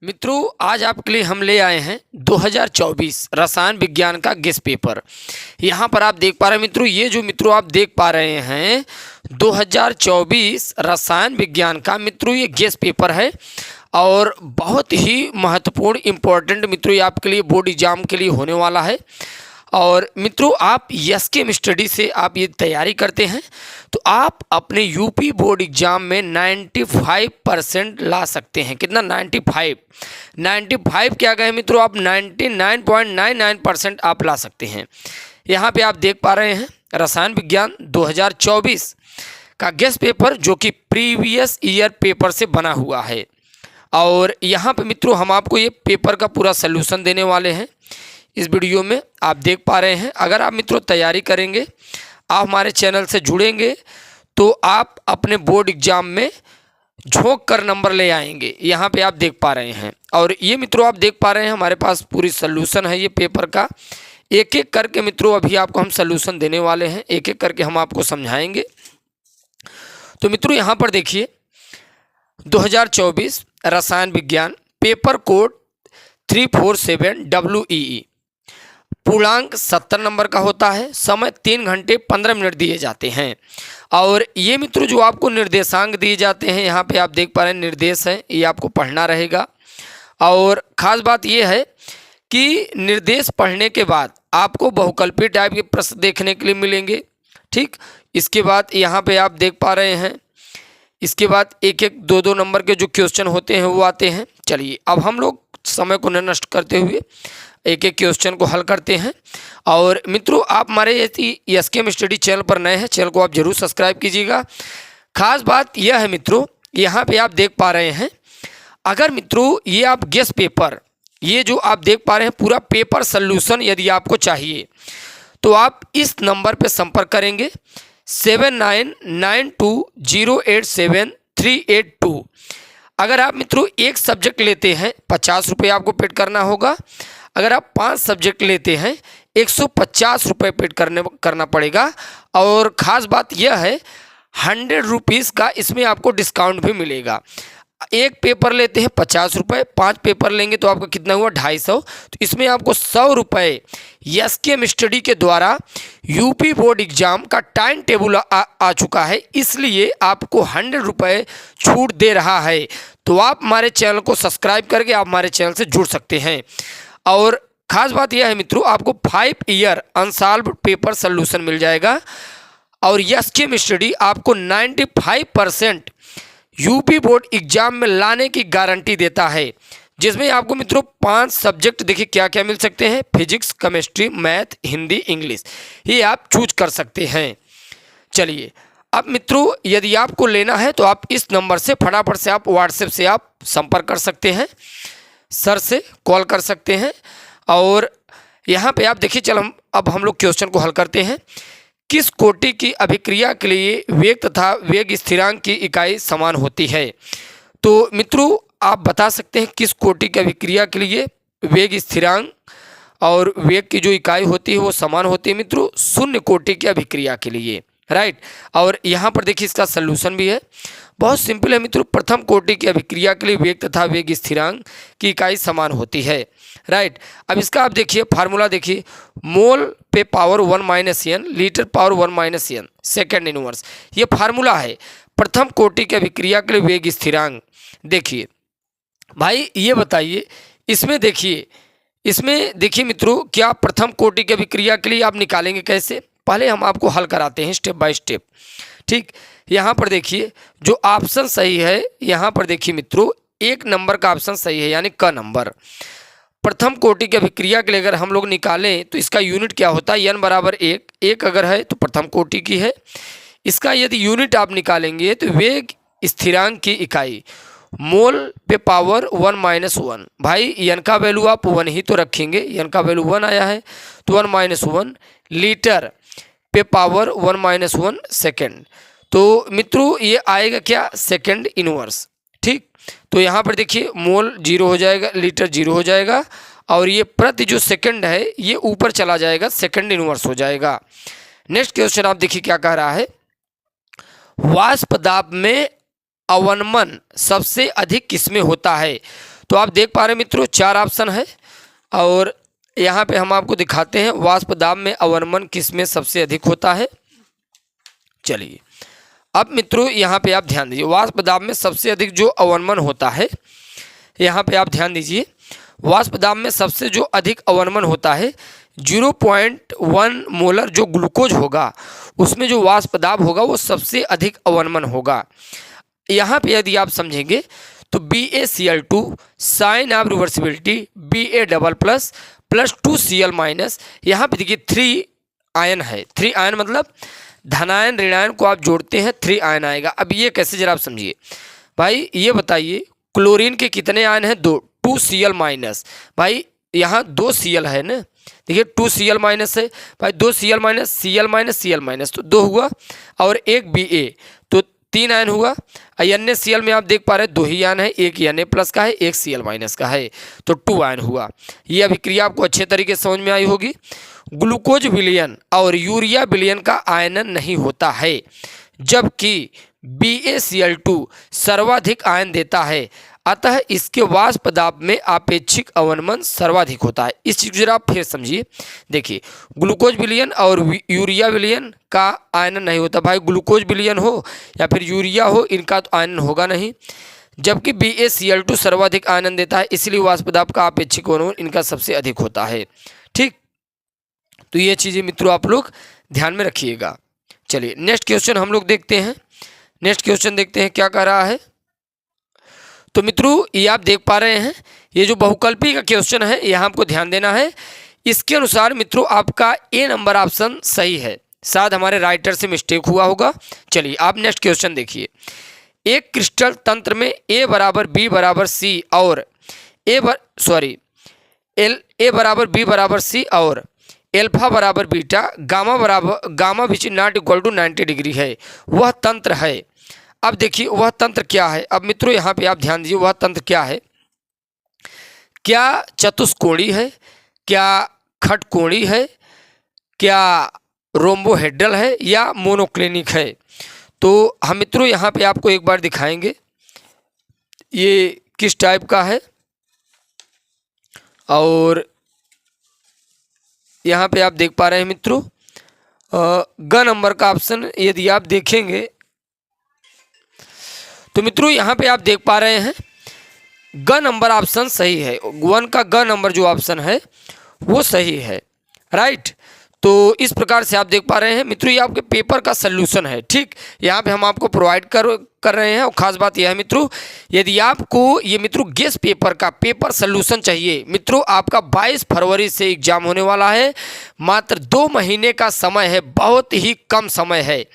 मित्रों, आज आपके लिए हम ले आए हैं 2024 रसायन विज्ञान का गेस्ट पेपर। यहाँ पर आप देख पा रहे हैं मित्रों, ये जो मित्रों आप देख पा रहे हैं 2024 रसायन विज्ञान का मित्रों ये गेस्ट पेपर है और बहुत ही महत्वपूर्ण इम्पोर्टेंट मित्रों ये आपके लिए बोर्ड एग्जाम के लिए होने वाला है। और मित्रों, आप एसकेएम स्टडी से आप ये तैयारी करते हैं तो आप अपने यूपी बोर्ड एग्जाम में 95% ला सकते हैं। कितना? 95 क्या कहें मित्रों, आप 99.99% आप ला सकते हैं। यहाँ पे आप देख पा रहे हैं रसायन विज्ञान 2024 का गेस्ट पेपर जो कि प्रीवियस ईयर पेपर से बना हुआ है। और यहाँ पे मित्रों हम आपको ये पेपर का पूरा सल्यूशन देने वाले हैं। इस वीडियो में आप देख पा रहे हैं, अगर आप मित्रों तैयारी करेंगे, आप हमारे चैनल से जुड़ेंगे तो आप अपने बोर्ड एग्जाम में झोंक कर नंबर ले आएंगे। यहाँ पे आप देख पा रहे हैं और ये मित्रों आप देख पा रहे हैं हमारे पास पूरी सल्यूशन है ये पेपर का। एक एक करके मित्रों अभी आपको हम सल्यूशन देने वाले हैं, एक एक करके हम आपको समझाएंगे। तो मित्रों यहाँ पर देखिए 2024 रसायन विज्ञान पेपर कोड 347 WEE, पूर्णांक 70 नंबर का होता है। समय 3 घंटे 15 मिनट दिए जाते हैं। और ये मित्रों जो आपको निर्देशांक दिए जाते हैं, यहाँ पे आप देख पा रहे हैं निर्देश है, ये आपको पढ़ना रहेगा। और ख़ास बात ये है कि निर्देश पढ़ने के बाद आपको बहुकल्पीय टाइप के प्रश्न देखने के लिए मिलेंगे। ठीक, इसके बाद यहाँ पे आप देख पा रहे हैं, इसके बाद एक एक दो दो नंबर के जो क्वेश्चन होते हैं वो आते हैं। चलिए अब हम लोग समय को न नष्ट करते हुए एक एक क्वेश्चन को हल करते हैं। और मित्रों आप हमारे एसकेएम स्टडी चैनल पर नए हैं, चैनल को आप जरूर सब्सक्राइब कीजिएगा। खास बात यह है मित्रों, यहाँ पे आप देख पा रहे हैं, अगर मित्रों ये आप गेस्ट पेपर, ये जो आप देख पा रहे हैं पूरा पेपर सल्यूशन यदि आपको चाहिए तो आप इस नंबर पे संपर्क करेंगे 7992087382। अगर आप मित्रों एक सब्जेक्ट लेते हैं 50 रुपये आपको पेड करना होगा। अगर आप 5 सब्जेक्ट लेते हैं 150 रुपये पेड करना पड़ेगा। और ख़ास बात यह है 100 रुपीज़ का इसमें आपको डिस्काउंट भी मिलेगा। एक पेपर लेते हैं 50 रुपये, 5 पेपर लेंगे तो आपका कितना हुआ 250। तो इसमें आपको 100 रुपये एसकेएम स्टडी के द्वारा यूपी बोर्ड एग्जाम का टाइम टेबल आ चुका है, इसलिए आपको 100 रुपये छूट दे रहा है। तो आप हमारे चैनल को सब्सक्राइब करके आप हमारे चैनल से जुड़ सकते हैं। और ख़ास बात यह है मित्रों, आपको 5 ईयर अनसॉल्व्ड पेपर सल्यूशन मिल जाएगा। और एसकेएम स्टडी आपको 95% यूपी बोर्ड एग्जाम में लाने की गारंटी देता है, जिसमें आपको मित्रों 5 सब्जेक्ट देखिए क्या क्या मिल सकते हैं, physics, chemistry, math, Hindi, English, ये आप चूज कर सकते हैं। चलिए अब मित्रों यदि आपको लेना है तो आप इस नंबर से फटाफट से आप व्हाट्सएप से आप संपर्क कर सकते हैं, सर से कॉल कर सकते हैं। और यहाँ पे आप देखिए, अब हम लोग क्वेश्चन को हल करते हैं। किस कोटि की अभिक्रिया के लिए वेग तथा वेग स्थिरांक की इकाई समान होती है? तो मित्रों आप बता सकते हैं किस कोटि की अभिक्रिया के लिए वेग स्थिरांक और वेग की जो इकाई होती है वो समान होती है मित्रों शून्य कोटि की अभिक्रिया के लिए, राइट। और यहाँ पर देखिए इसका सल्यूशन भी है, बहुत सिंपल है मित्रों। प्रथम कोटि की अभिक्रिया के लिए वेग तथा वेग स्थिरांक की इकाई समान होती है, राइट। अब इसका आप देखिए फार्मूला देखिए, मोल पे power 1 - n, litre power 1 - n, second inverse, ये फार्मूला है प्रथम कोटि की अभिक्रिया के लिए वेग स्थिरांक। देखिए भाई ये बताइए, इसमें देखिए मित्रों क्या प्रथम कोटि की अभिक्रिया के लिए आप निकालेंगे कैसे? पहले हम आपको हल कराते हैं स्टेप बाय स्टेप। ठीक, यहाँ पर देखिए जो ऑप्शन सही है, यहाँ पर देखिए मित्रों 1 नंबर का ऑप्शन सही है, यानी क नंबर। प्रथम कोटि की अभिक्रिया के लिए अगर हम लोग निकालें तो इसका यूनिट क्या होता है, n बराबर 1 अगर है तो प्रथम कोटि की है। इसका यदि यूनिट आप निकालेंगे तो वेग स्थिरांक की इकाई मोल पे पावर 1 - 1, भाई n का वैल्यू आप 1 ही तो रखेंगे, n का वैल्यू 1 आया है तो 1 - 1 लीटर पे पावर 1 - 1 सेकेंड। तो मित्रों ये आएगा क्या, सेकेंड इनवर्स। ठीक, तो यहाँ पर देखिए मोल 0 हो जाएगा, लीटर 0 हो जाएगा, और ये प्रति जो सेकंड है ये ऊपर चला जाएगा, सेकंड इनवर्स हो जाएगा। नेक्स्ट क्वेश्चन आप देखिए क्या कह रहा है, वाष्प दाब में अवनमन सबसे अधिक किसमें होता है? तो आप देख पा रहे हैं मित्रों 4 ऑप्शन है और यहाँ पे हम आपको दिखाते हैं वाष्प दाब में अवनमन किसमें सबसे अधिक होता है। चलिए अब मित्रों यहाँ पे आप ध्यान दीजिए, वाष्प दाब में सबसे अधिक जो अवनमन होता है, यहाँ पे आप ध्यान दीजिए, वाष्प दाब में सबसे जो अधिक अवनमन होता है 0.1 मोलर जो ग्लूकोज होगा उसमें जो वाष्प दाब होगा वो सबसे अधिक अवनमन होगा। यहाँ पे यदि आप समझेंगे तो BaCl2 sign of reversibility Ba double plus plus 2Cl minus, यहाँ पे देखिए 3 आयन है, 3 आयन मतलब धनायन ऋणायन को आप जोड़ते हैं 3 आयन आएगा। अब ये कैसे जरा आप समझिए भाई, ये बताइए क्लोरीन के कितने आयन हैं, 2Cl माइनस, भाई यहाँ 2Cl है ना, देखिए 2Cl माइनस है भाई, 2Cl माइनस Cl माइनस तो 2 हुआ और एक Ba तो 3 आयन हुआ। NaCl में आप देख पा रहे हैं 2 ही आयन है, एक Na प्लस का है एक Cl माइनस का है तो 2 आयन हुआ। ये अभिक्रिया आपको अच्छे तरीके से समझ में आई होगी। ग्लूकोज विलयन और यूरिया विलयन का आयनन नहीं होता है, जबकि BaCl2 सर्वाधिक आयन देता है, अतः इसके वाष्प दाब में आपेक्षिक अवनमन सर्वाधिक होता है। इस चीज़ को जरा आप फिर समझिए, देखिए ग्लूकोज विलयन और यूरिया विलयन का आयनन नहीं होता, भाई ग्लूकोज विलयन हो या फिर यूरिया हो इनका तो आयनन होगा नहीं, जबकि BaCl2 सर्वाधिक आयनन देता है, इसलिए वाष्प दाब का आपेक्षिक अवनमन इनका सबसे अधिक होता है। ठीक, तो ये चीज़ें मित्रों आप लोग ध्यान में रखिएगा। चलिए नेक्स्ट क्वेश्चन हम लोग देखते हैं, नेक्स्ट क्वेश्चन देखते हैं क्या कह रहा है। तो मित्रों ये आप देख पा रहे हैं, ये जो बहुकल्पी का क्वेश्चन है यहाँ आपको ध्यान देना है। इसके अनुसार मित्रों आपका A नंबर ऑप्शन सही है, शायद हमारे राइटर से मिस्टेक हुआ होगा। चलिए आप नेक्स्ट क्वेश्चन देखिए, एक क्रिस्टल तंत्र में A बराबर B बराबर C और A बराबर B बराबर C और एल्फा बराबर beta gamma which not equal to 90 degree है, वह तंत्र है। अब देखिए वह तंत्र क्या है। अब मित्रों यहाँ पे आप ध्यान दीजिए, वह तंत्र क्या है, क्या चतुष्कोणीय है, क्या खटकोणीय है, क्या रोम्बोहेड्रल है या मोनोक्लिनिक है। तो हम मित्रों यहाँ पे आपको एक बार दिखाएंगे ये किस टाइप का है, और यहाँ पे आप देख पा रहे हैं मित्रों ग नंबर का ऑप्शन यदि आप देखेंगे तो मित्रों यहाँ पे आप देख पा रहे हैं ग नंबर ऑप्शन सही है, 1 का ग नंबर जो ऑप्शन है वो सही है, राइट। तो इस प्रकार से आप देख पा रहे हैं मित्रों ये आपके पेपर का सल्यूशन है। ठीक, यहाँ पे हम आपको प्रोवाइड कर रहे हैं, और ख़ास बात यह है मित्रों यदि आपको ये मित्रों गेस पेपर का पेपर सल्यूशन चाहिए, मित्रों आपका 22 फरवरी से एग्जाम होने वाला है, मात्र 2 महीने का समय है, बहुत ही कम समय है,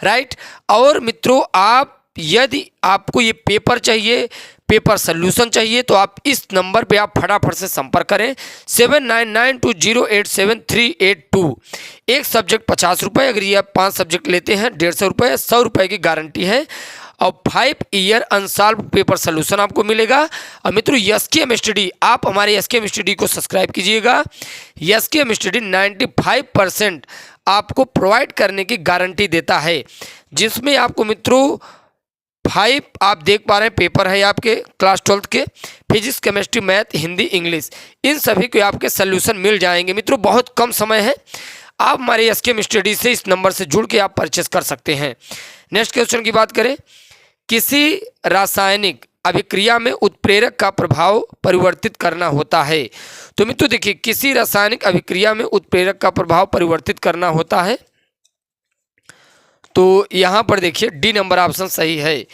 राइट। और मित्रों आप यदि आपको ये पेपर चाहिए, पेपर सल्यूशन चाहिए, तो आप इस नंबर पे आप फटाफट से संपर्क करें 7992087382। एक सब्जेक्ट 50 रुपये, अगर ये आप 5 सब्जेक्ट लेते हैं 150 रुपये, 100 रुपये की गारंटी है और 5 ईयर अनसॉल्व पेपर सल्यूशन आपको मिलेगा। और मित्रों SKM स्टडी, आप हमारे SKM स्टडी को सब्सक्राइब कीजिएगा। SKM स्टडी 95% आपको प्रोवाइड करने की गारंटी देता है, जिसमें आपको मित्रों 5 आप देख पा रहे हैं पेपर है आपके क्लास 12 के, physics chemistry math Hindi English, इन सभी के आपके सल्यूशन मिल जाएंगे। मित्रों बहुत कम समय है, आप हमारे SKM स्टडी से इस नंबर से जुड़ के आप परचेस कर सकते हैं। नेक्स्ट क्वेश्चन की बात करें, किसी रासायनिक अभिक्रिया में उत्प्रेरक का प्रभाव परिवर्तित करना होता है। तो मित्रों देखिए किसी रासायनिक अभिक्रिया में उत्प्रेरक का प्रभाव परिवर्तित करना होता है, तो यहाँ पर देखिए D नंबर ऑप्शन सही है।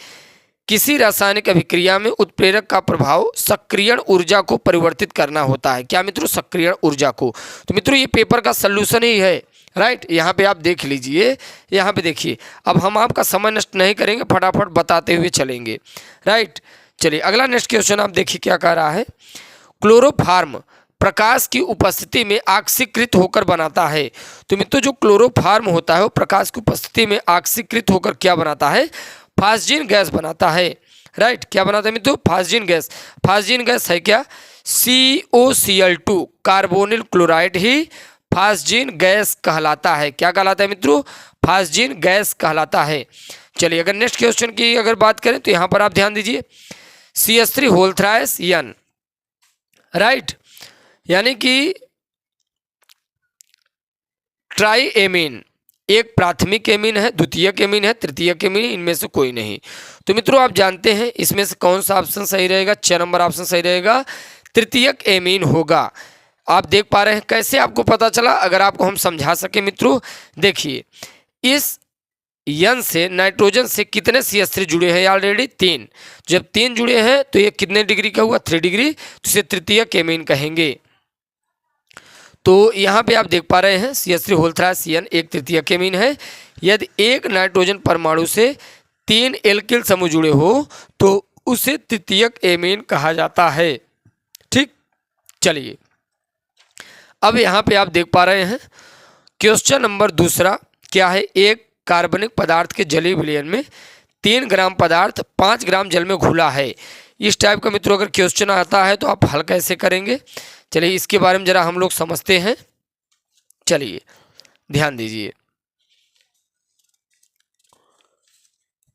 किसी रासायनिक अभिक्रिया में उत्प्रेरक का प्रभाव सक्रियण ऊर्जा को परिवर्तित करना होता है। क्या मित्रों, सक्रियण ऊर्जा को। तो मित्रों ये पेपर का सल्यूशन ही है, राइट। यहाँ पे आप देख लीजिए, यहाँ पे देखिए, अब हम आपका समय नष्ट नहीं करेंगे, फटाफट बताते हुए चलेंगे, राइट। चलिए अगला नेक्स्ट क्वेश्चन आप देखिए क्या कह रहा है। क्लोरोफार्म प्रकाश की उपस्थिति में ऑक्सीकृत होकर बनाता है। तो मित्रों जो क्लोरोफार्म होता है वो प्रकाश की उपस्थिति में ऑक्सीकृत होकर क्या बनाता है, फास्जीन गैस बनाता है, राइट। क्या बनाता है मित्रों, फास्जीन गैस। फास्जीन गैस है क्या, COCl2 कार्बोनिल क्लोराइड ही फास्जीन गैस कहलाता है। क्या कहलाता है मित्रों, फास्जीन गैस कहलाता है। चलिए अगर नेक्स्ट क्वेश्चन की अगर बात करें तो यहाँ पर आप ध्यान दीजिए, CH3 whole thrice N, right, यानी कि ट्राई एमीन, एक प्राथमिक एमीन है, द्वितीयक एमीन है, तृतीयक एमीन, इनमें से कोई नहीं। तो मित्रों आप जानते हैं इसमें से कौन सा ऑप्शन सही रहेगा, 6 नंबर ऑप्शन सही रहेगा, तृतीयक एमीन होगा। आप देख पा रहे हैं कैसे आपको पता चला, अगर आपको हम समझा सके मित्रों, देखिए इस N से नाइट्रोजन से कितने CH3 जुड़े हैं ऑलरेडी, 3। जब 3 जुड़े हैं तो ये कितने डिग्री का हुआ, 3 डिग्री, तो इसे तृतीयक एमीन कहेंगे। तो यहाँ पे आप देख पा रहे हैं CH3 होल थ्राइस N एक तृतीयक एमीन है। यदि एक नाइट्रोजन परमाणु से 3 एल्किल समूह जुड़े हो तो उसे तृतीयक एमीन कहा जाता है। ठीक, चलिए अब यहाँ पे आप देख पा रहे हैं क्वेश्चन नंबर दूसरा क्या है, एक कार्बनिक पदार्थ के जलीय विलयन में 3 ग्राम पदार्थ 5 ग्राम जल में घुला है। इस टाइप का मित्रों अगर क्वेश्चन आता है तो आप हल कैसे करेंगे, चलिए इसके बारे में जरा हम लोग समझते हैं। चलिए ध्यान दीजिए,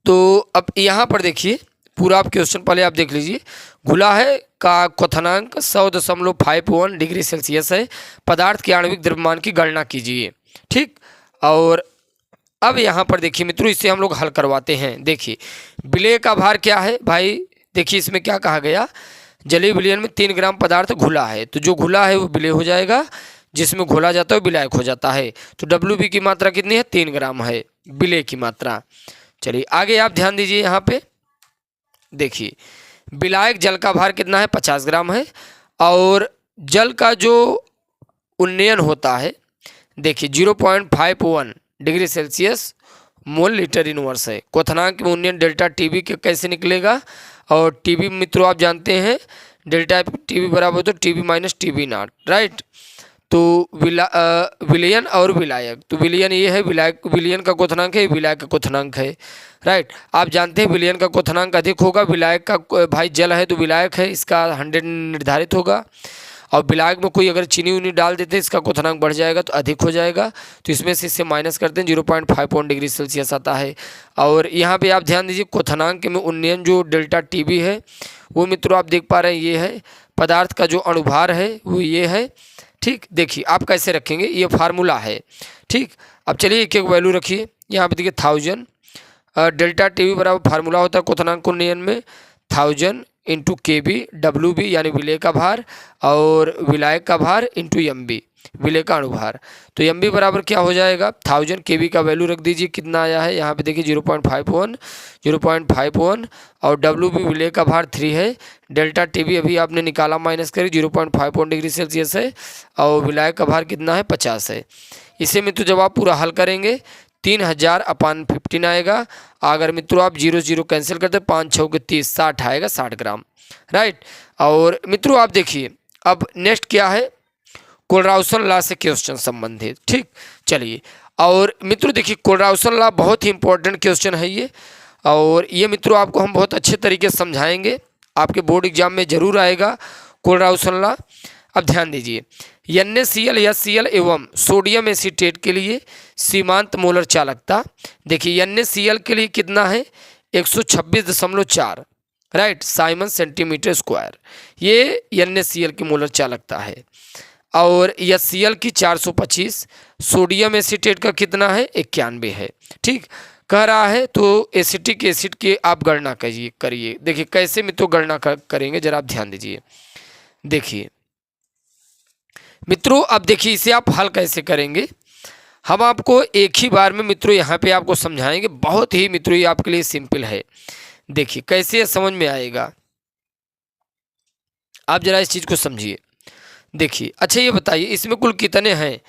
तो अब यहाँ पर देखिए पूरा आप क्वेश्चन पहले आप देख लीजिए। घुला है का क्वथनांक 100.51 डिग्री सेल्सियस है, पदार्थ के आणविक द्रव्यमान की गणना कीजिए। ठीक, और अब यहाँ पर देखिए मित्रों इसे हम लोग हल करवाते हैं। देखिए विलेय का भार क्या है भाई, देखिए इसमें क्या कहा गया, जलीय विलयन में 3 ग्राम पदार्थ घुला है, तो जो घुला है वो विलेय हो जाएगा, जिसमें घोला जाता है वो विलायक हो जाता है। तो WB की मात्रा कितनी है, 3 ग्राम है विलेय की मात्रा। चलिए आगे आप ध्यान दीजिए, यहाँ पे देखिए विलायक जल का भार कितना है, 50 ग्राम है, और जल का जो उन्नयन होता है देखिए 0.51 degree Celsius mole litre inverse है। क्वथनांक में उन्नयन डेल्टा TB के कैसे निकलेगा, और TB मित्रों आप जानते हैं डेल्टा TB बराबर तो TB minus TB not, right. तो विलयन और विलायक, तो विलयन ये है, विलायक विलयन का क्वथनांक है, विलायक का क्वथनांक है, राइट। आप जानते हैं विलयन का क्वथनांक अधिक होगा, विलायक का भाई जल है तो विलायक है, इसका 100 निर्धारित होगा, और विलायक में कोई अगर चीनी उनी डाल देते हैं इसका क्वथनांक बढ़ जाएगा तो अधिक हो जाएगा, तो इसमें से इससे माइनस करते हैं 0.51 डिग्री सेल्सियस आता है। और यहाँ पे आप ध्यान दीजिए क्वथनांक में उन्नयन जो डेल्टा TB है वो मित्रों आप देख पा रहे हैं ये है, पदार्थ का जो अणुभार है वो ये है। ठीक, देखिए आप कैसे रखेंगे, ये फार्मूला है। ठीक, अब चलिए एक एक वैल्यू रखिए, यहाँ पे देखिए 1000 डेल्टा TB बराबर फार्मूला होता है क्वथनांक उन्नयन में 1000 इंटू KB WB यानी विलेय का भार, और विलायक का भार इंटू MB विलेय का अणुभार। तो MB बराबर क्या हो जाएगा, 1000 KB का वैल्यू रख दीजिए, कितना आया है यहाँ पे देखिए 0.51 और WB विलेय का भार 3 है, डेल्टा TB अभी आपने निकाला माइनस करी 0.51 डिग्री सेल्सियस है, और विलायक का भार कितना है 50 है। इसे मित्रों जब आप पूरा हल करेंगे 3000/15 आएगा। अगर मित्रों आप 0 कैंसिल करते 5 6 के 30 60 आएगा 60 ग्राम, राइट। और मित्रों आप देखिए अब नेक्स्ट क्या है, कोलराउसन लॉ से क्वेश्चन संबंधित। ठीक, चलिए और मित्रों देखिए कोलराउसन लॉ बहुत ही इंपॉर्टेंट क्वेश्चन है ये, और ये मित्रों आपको हम बहुत अच्छे तरीके से समझाएंगे, आपके बोर्ड एग्जाम में जरूर आएगा कोलराउसन लॉ। अब ध्यान दीजिए NaCl HCl एवं सोडियम एसीटेट के लिए सीमांत मोलर चालकता, देखिए NaCl के लिए कितना है 126.4, राइट, साइमन सेंटीमीटर स्क्वायर, ये NaCl की मोलर चालकता है, और HCl की 425, सोडियम एसीटेट का कितना है 91 है। ठीक, कह रहा है तो एसिटिक एसिड की आप गणना करिए। देखिए कैसे मित्रों गणना करेंगे जरा आप ध्यान दीजिए। देखिए मित्रों अब देखिए इसे आप हल कैसे करेंगे, हम आपको एक ही बार में मित्रों यहाँ पे आपको समझाएंगे, बहुत ही मित्रों ये आपके लिए सिंपल है। देखिए कैसे ये समझ में आएगा, आप जरा इस चीज़ को समझिए। देखिए अच्छा ये बताइए इसमें कुल कितने हैं,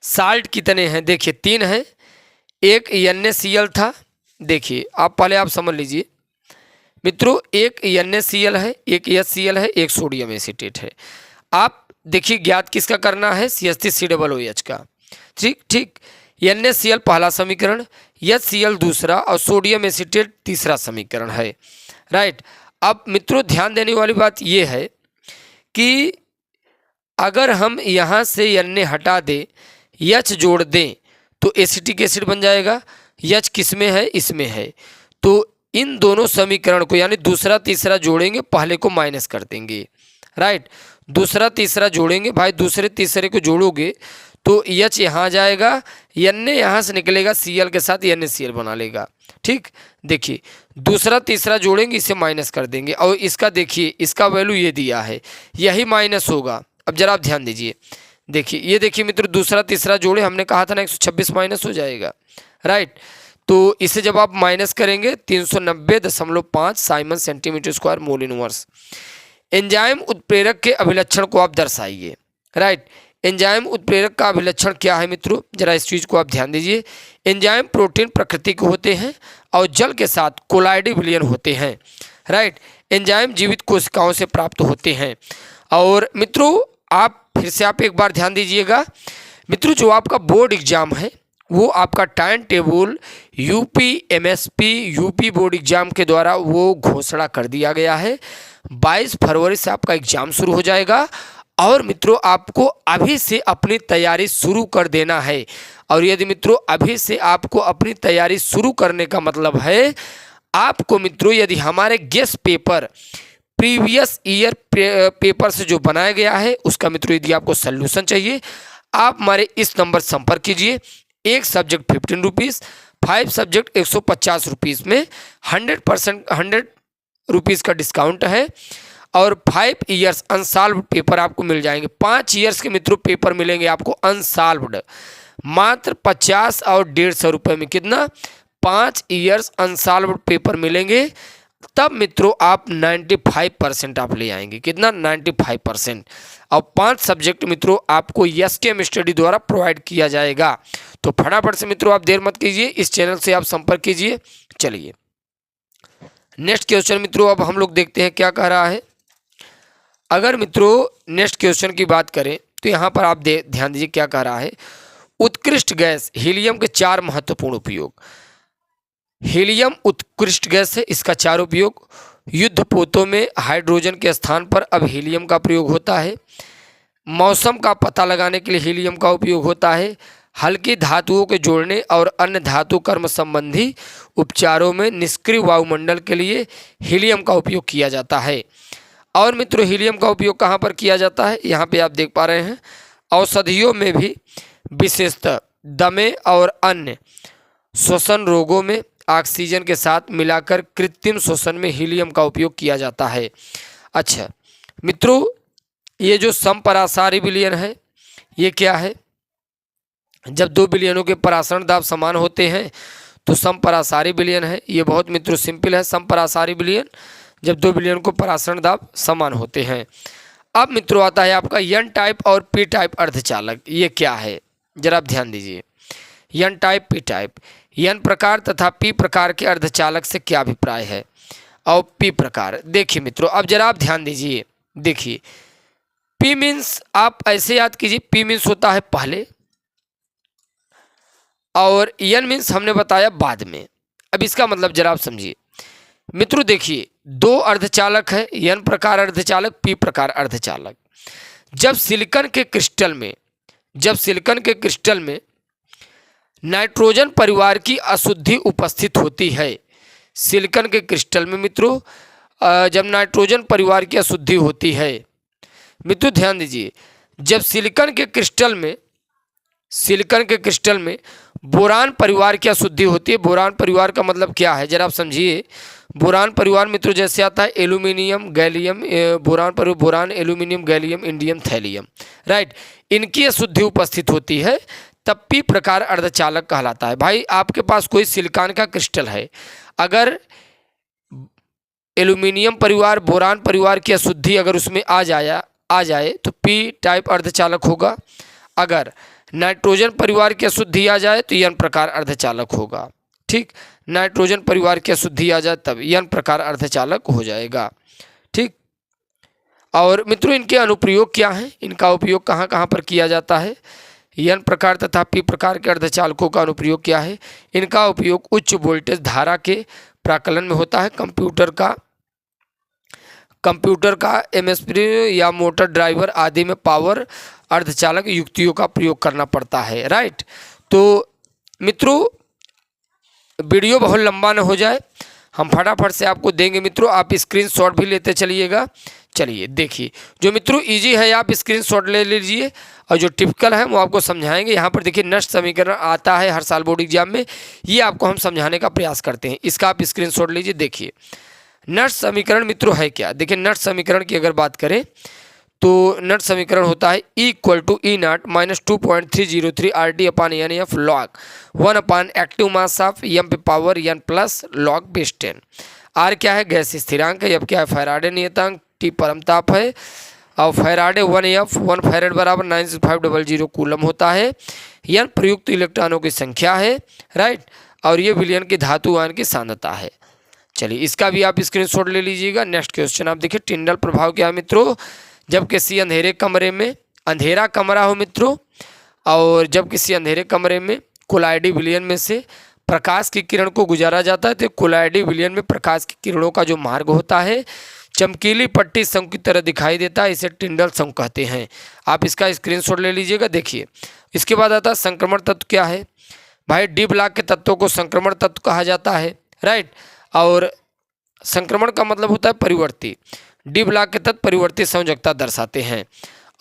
साल्ट कितने हैं, देखिए 3 हैं, एक NaCl था, देखिए आप पहले आप समझ लीजिए मित्रों, एक NaCl है, एक HCl है, एक सोडियम एसीटेट है। आप देखिए ज्ञात किसका करना है, CH3COOH का। ठीक, NaCl पहला समीकरण, HCl दूसरा, और सोडियम एसीटेट तीसरा समीकरण है, राइट। अब मित्रों ध्यान देने वाली बात यह है कि अगर हम यहाँ से Na हटा दें H जोड़ दें तो एसिटिक एसिड बन जाएगा। H किस में है, इसमें है, तो इन दोनों समीकरण को यानी दूसरा तीसरा जोड़ेंगे, पहले को माइनस कर देंगे, राइट। दूसरा तीसरा जोड़ेंगे भाई, दूसरे तीसरे को जोड़ोगे तो एच यहाँ जाएगा, एन यहाँ से निकलेगा, Cl के साथ NaCl बना लेगा, ठीक। देखिए दूसरा तीसरा जोड़ेंगे, इसे माइनस कर देंगे और इसका देखिए, इसका वैल्यू ये दिया है, यही माइनस होगा। अब जरा आप ध्यान दीजिए, देखिए ये देखिए मित्रों, दूसरा तीसरा जोड़े, हमने कहा था ना 126 माइनस हो जाएगा, राइट। तो इसे जब आप माइनस करेंगे 390.5 Simon centimetre square mole inverse. Enzyme उत्प्रेरक के अभिलक्षण को आप दर्शाइए, राइट। एंजाइम उत्प्रेरक का अभिलक्षण क्या है मित्रों, जरा इस चीज़ को आप ध्यान दीजिए। एंजाइम प्रोटीन प्रकृति के होते हैं और जल के साथ कोलाइडी विलयन होते हैं, राइट। एंजाइम जीवित कोशिकाओं से प्राप्त होते हैं। और मित्रों आप फिर से आप एक बार ध्यान दीजिएगा मित्रों, जो आपका बोर्ड एग्जाम है वो आपका time table UP MSP UP board exam के द्वारा वो घोषणा कर दिया गया है। 22 फरवरी से आपका एग्जाम शुरू हो जाएगा और मित्रों आपको अभी से अपनी तैयारी शुरू कर देना है। और यदि मित्रों अभी से आपको अपनी तैयारी शुरू करने का मतलब है, आपको मित्रों यदि हमारे guest paper previous year paper से जो बनाया गया है उसका मित्रों यदि आपको सल्यूशन चाहिए, आप हमारे इस नंबर संपर्क कीजिए। एक सब्जेक्ट 15 रुपीज़, 5 सब्जेक्ट 150 रुपीज़ में 100 रुपीज़ का डिस्काउंट है और 5 इयर्स अनसॉल्व्ड पेपर आपको मिल जाएंगे। 5 इयर्स के मित्रों पेपर मिलेंगे आपको अनसॉल्व्ड, मात्र 50 और 150 रुपये में। कितना? 5 इयर्स अनसॉल्व्ड पेपर मिलेंगे, तब मित्रों आप 95% आप ले आएंगे। कितना? 95%। और 5 सब्जेक्ट मित्रों आपको एसकेएम स्टडी द्वारा प्रोवाइड किया जाएगा। तो फटाफट से मित्रों आप देर मत कीजिए, इस चैनल से आप संपर्क कीजिए। चलिए नेक्स्ट क्वेश्चन मित्रों अब हम लोग देखते हैं क्या कह रहा है। अगर मित्रों नेक्स्ट क्वेश्चन की बात करें तो यहाँ पर आप ध्यान दीजिए क्या कह रहा है। उत्कृष्ट गैस हीलियम के 4 महत्वपूर्ण उपयोग। हीलियम उत्कृष्ट गैस है, इसका 4 उपयोग। युद्ध पोतों में हाइड्रोजन के स्थान पर अब हीलियम का प्रयोग होता है। मौसम का पता लगाने के लिए हीलियम का उपयोग होता है। हल्की धातुओं के जोड़ने और अन्य धातु कर्म संबंधी उपचारों में निष्क्रिय वायुमंडल के लिए हीलियम का उपयोग किया जाता है। और मित्रों हीलियम का उपयोग कहाँ पर किया जाता है, यहाँ पे आप देख पा रहे हैं। औषधियों में भी, विशेषतः दमे और अन्य श्वसन रोगों में ऑक्सीजन के साथ मिलाकर कृत्रिम श्वसन में हीलियम का उपयोग किया जाता है। अच्छा मित्रों, ये जो समपरासारी विलयन है ये क्या है? जब 2 विलयनों के परासरण दाब समान होते हैं तो समपरासारी विलयन है। ये बहुत मित्रों सिंपल है, समपरासारी विलयन जब 2 विलयन को परासरण दाब समान होते हैं। अब मित्रों आता है आपका एन टाइप और पी टाइप अर्धचालक। ये क्या है जरा आप ध्यान दीजिए। N type, P type. N प्रकार तथा पी प्रकार के अर्धचालक से क्या अभिप्राय है? और पी प्रकार देखिए मित्रों, अब जरा आप ध्यान दीजिए। देखिए पी मीन्स आप ऐसे याद कीजिए, पी मीन्स होता है पहले और एन मीन्स हमने बताया बाद में। अब इसका मतलब जरा आप समझिए मित्रों। देखिए 2 अर्धचालक है, एन प्रकार अर्धचालक, पी प्रकार अर्धचालक। जब सिलिकॉन के क्रिस्टल में नाइट्रोजन परिवार की अशुद्धि उपस्थित होती है, सिलिकॉन के क्रिस्टल में मित्रों जब नाइट्रोजन परिवार की अशुद्धि होती है, मित्रों ध्यान दीजिए, जब सिलिकॉन के क्रिस्टल में बोरान परिवार की अशुद्धि होती है। बोरान परिवार का मतलब क्या है जरा आप समझिए। बोरान परिवार मित्रों जैसे आता है aluminium, gallium, boron, aluminium, gallium, indium, thallium, right. इनकी अशुद्धि उपस्थित होती है तब पी प्रकार अर्धचालक कहलाता है। भाई आपके पास कोई सिलिकॉन का क्रिस्टल है, अगर एल्यूमिनियम परिवार, बोरान परिवार की अशुद्धि अगर उसमें आ जाए तो पी टाइप अर्धचालक होगा। अगर नाइट्रोजन परिवार की अशुद्धि आ जाए तो एन प्रकार अर्धचालक होगा। ठीक, नाइट्रोजन परिवार की अशुद्धि आ जाए तब एन प्रकार अर्धचालक हो जाएगा। ठीक, और मित्रों इनके अनुप्रयोग क्या हैं, इनका उपयोग कहाँ कहाँ पर किया जाता है? एन प्रकार तथा पी प्रकार के अर्धचालकों का अनुप्रयोग क्या है? इनका उपयोग उच्च वोल्टेज धारा के प्राकलन में होता है। कंप्यूटर का MSP या मोटर ड्राइवर आदि में पावर अर्धचालक युक्तियों का प्रयोग करना पड़ता है, राइट। तो मित्रों वीडियो बहुत लंबा न हो जाए, हम फटाफट से आपको देंगे मित्रों, आप स्क्रीनशॉट भी लेते चलिएगा। चलिए देखिए, जो मित्रों इजी है आप स्क्रीनशॉट ले लीजिए, और जो टिपिकल है वो आपको समझाएंगे। यहाँ पर देखिए नष्ट समीकरण आता है हर साल बोर्ड एग्जाम में, ये आपको हम समझाने का प्रयास करते हैं। इसका आप स्क्रीनशॉट लीजिए। देखिए नष्ट समीकरण मित्रों है क्या। देखिए नष्ट समीकरण की अगर बात करें तो नष्ट समीकरण होता है E=E0 -2.303 RT/N/F log 1 active mass of m पे power n plus log base 10। R क्या है, गैस स्थिरांक है। F क्या है, फैराडे नियतांक। T परमताप है, और फैराडे 1F 1 फैराड बराबर 96500 कूलम होता है। n प्रयुक्त इलेक्ट्रॉनों की संख्या है, राइट, और ये विलयन की धातु आयन की सांद्रता है। चलिए इसका भी आप स्क्रीनशॉट ले लीजिएगा। नेक्स्ट क्वेश्चन आप देखिए, टिंडल प्रभाव क्या है मित्रों। जब किसी अंधेरे कमरे में, अंधेरा कमरा हो मित्रों, और जब किसी अंधेरे कमरे में कोलाइडी विलयन में से प्रकाश की किरण को गुजारा जाता है, तो कोलाइडी विलयन में प्रकाश की किरणों का जो मार्ग होता है चमकीली पट्टी शंकु की तरह दिखाई देता है, इसे टिंडल शंकु कहते हैं। आप इसका स्क्रीनशॉट ले लीजिएगा। देखिए इसके बाद आता है संक्रमण तत्व क्या है। भाई डी ब्लॉक के तत्वों को संक्रमण तत्व कहा जाता है, राइट, और संक्रमण का मतलब होता है परिवर्ती। डी ब्लॉक के तत्व परिवर्ती संयोजकता दर्शाते हैं।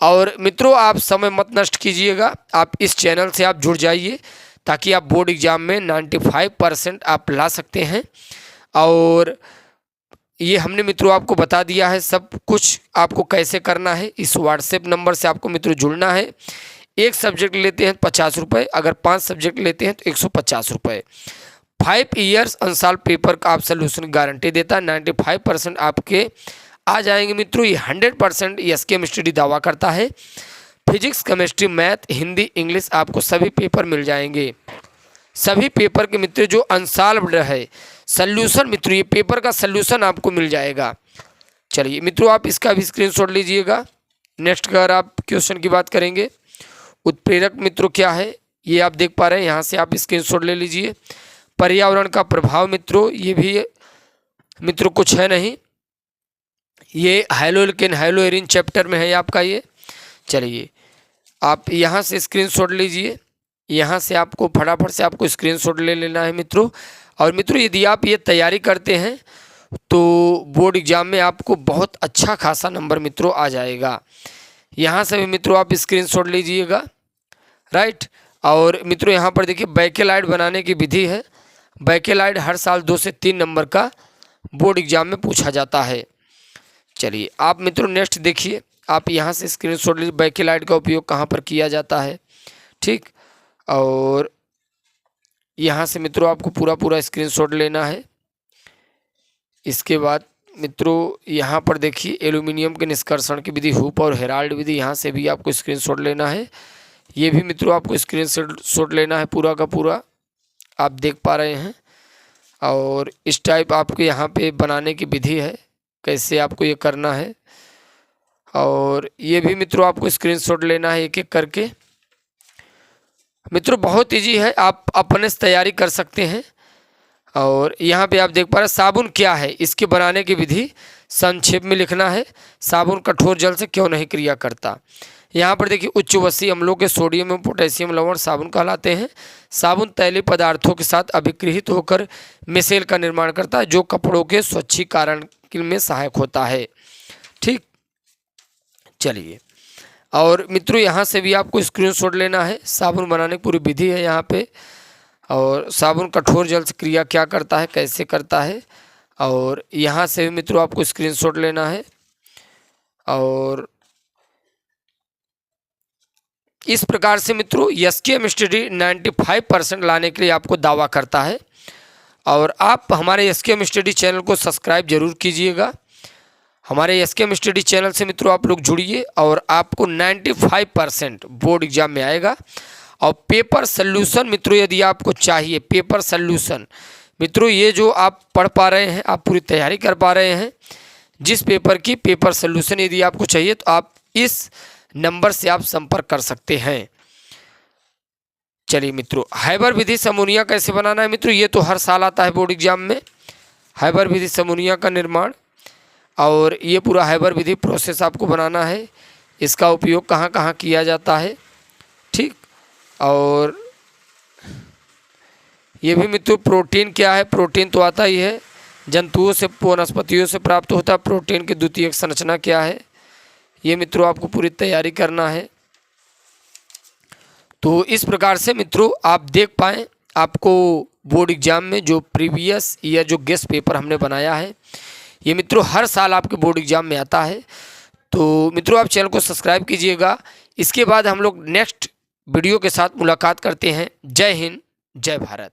और मित्रों आप समय मत नष्ट कीजिएगा, आप इस चैनल से आप जुड़ जाइए ताकि आप बोर्ड एग्जाम में 95% आप ला सकते हैं। और ये हमने मित्रों आपको बता दिया है सब कुछ आपको कैसे करना है। इस व्हाट्सएप नंबर से आपको मित्रों जुड़ना है। एक सब्जेक्ट लेते हैं 50 रुपये, अगर 5 सब्जेक्ट लेते हैं तो 150 रुपये। 5 ईयर्स अनसॉल्व पेपर का आप सोल्यूशन गारंटी देता है। 95% आपके आ जाएंगे मित्रों। ये 100% एसकेएम स्टडी दावा करता है। Physics, chemistry, math, Hindi, English आपको सभी पेपर मिल जाएंगे। सभी पेपर के मित्रों जो अनसॉल्व्ड है सल्यूशन मित्रों, ये पेपर का सल्यूशन आपको मिल जाएगा। चलिए मित्रों आप इसका भी स्क्रीनशॉट लीजिएगा। नेक्स्ट अगर आप क्वेश्चन की बात करेंगे, उत्प्रेरक मित्रों क्या है ये आप देख पा रहे हैं, यहाँ से आप स्क्रीनशॉट ले लीजिए। पर्यावरण का प्रभाव मित्रों, ये भी मित्रों कुछ है नहीं, ये हाइलोल्केन हाइलोएरिन चैप्टर में है आपका ये। चलिए आप यहाँ से स्क्रीनशॉट लीजिए, यहाँ से आपको फटाफट से आपको स्क्रीनशॉट ले लेना है मित्रों। और मित्रों यदि आप ये तैयारी करते हैं तो बोर्ड एग्जाम में आपको बहुत अच्छा खासा नंबर मित्रों आ जाएगा। यहाँ से भी मित्रों आप स्क्रीनशॉट लीजिएगा, राइट। और मित्रों यहाँ पर देखिए बैकेलाइड बनाने की विधि है। बैकेलाइड हर साल 2 से 3 नंबर का बोर्ड एग्जाम में पूछा जाता है। चलिए आप मित्रों नेक्स्ट देखिए, आप यहाँ से स्क्रीनशॉट लीजिए बैकेलाइड का उपयोग कहाँ पर किया जाता है, ठीक। और यहाँ से मित्रों आपको पूरा स्क्रीनशॉट लेना है। इसके बाद मित्रों यहाँ पर देखिए एल्यूमिनियम के निष्कर्षण की विधि, हुप और हेराल्ड विधि, यहाँ से भी आपको स्क्रीनशॉट लेना है। ये भी मित्रों आपको स्क्रीनशॉट लेना है पूरा का पूरा, आप देख पा रहे हैं। और इस टाइप आपको यहाँ पे बनाने की विधि है, कैसे आपको ये करना है। और ये भी मित्रों आपको स्क्रीनशॉट लेना है एक एक करके। मित्रों बहुत इजी है, आप अपने से तैयारी कर सकते हैं। और यहाँ पे आप देख पा रहे हैं साबुन क्या है, इसके बनाने की विधि संक्षेप में लिखना है। साबुन कठोर जल से क्यों नहीं क्रिया करता। यहाँ पर देखिए उच्च वसीय अम्लों के सोडियम एवं पोटेशियम लवण साबुन कहलाते हैं। साबुन तैलीय पदार्थों के साथ अभिक्रिहित होकर मिसेल का निर्माण करता है जो कपड़ों के स्वच्छीकरण में सहायक होता है, ठीक। चलिए और मित्रों यहाँ से भी आपको स्क्रीनशॉट लेना है। साबुन बनाने की पूरी विधि है यहाँ पे। और साबुन कठोर जल से क्रिया क्या करता है, कैसे करता है। और यहाँ से भी मित्रों आपको स्क्रीनशॉट लेना है। और इस प्रकार से मित्रों एसकेएम स्टडी 95% लाने के लिए आपको दावा करता है। और आप हमारे एसकेएम स्टडी चैनल को सब्सक्राइब जरूर कीजिएगा। हमारे एसकेएम स्टडी चैनल से मित्रों आप लोग जुड़िए और आपको 95% बोर्ड एग्जाम में आएगा। और पेपर सल्यूशन मित्रों यदि आपको चाहिए, पेपर सल्यूशन मित्रों ये जो आप पढ़ पा रहे हैं, आप पूरी तैयारी कर पा रहे हैं, जिस पेपर की पेपर सल्यूशन यदि आपको चाहिए तो आप इस नंबर से आप संपर्क कर सकते हैं। चलिए मित्रों हाइबर विधि समूनिया कैसे बनाना है मित्रों, ये तो हर साल आता है बोर्ड एग्जाम में। हाइबर विधि समूनिया का निर्माण, और ये पूरा हाइबर विधि प्रोसेस आपको बनाना है। इसका उपयोग कहाँ कहाँ किया जाता है, ठीक। और ये भी मित्रों प्रोटीन क्या है, प्रोटीन तो आता ही है। जंतुओं से वनस्पतियों से प्राप्त होता है प्रोटीन की द्वितीयक संरचना क्या है, ये मित्रों आपको पूरी तैयारी करना है। तो इस प्रकार से मित्रों आप देख पाएँ आपको बोर्ड एग्जाम में जो प्रीवियस या जो गेस्ट पेपर हमने बनाया है ये मित्रों हर साल आपके बोर्ड एग्जाम में आता है। तो मित्रों आप चैनल को सब्सक्राइब कीजिएगा। इसके बाद हम लोग नेक्स्ट वीडियो के साथ मुलाकात करते हैं। जय हिंद, जय भारत।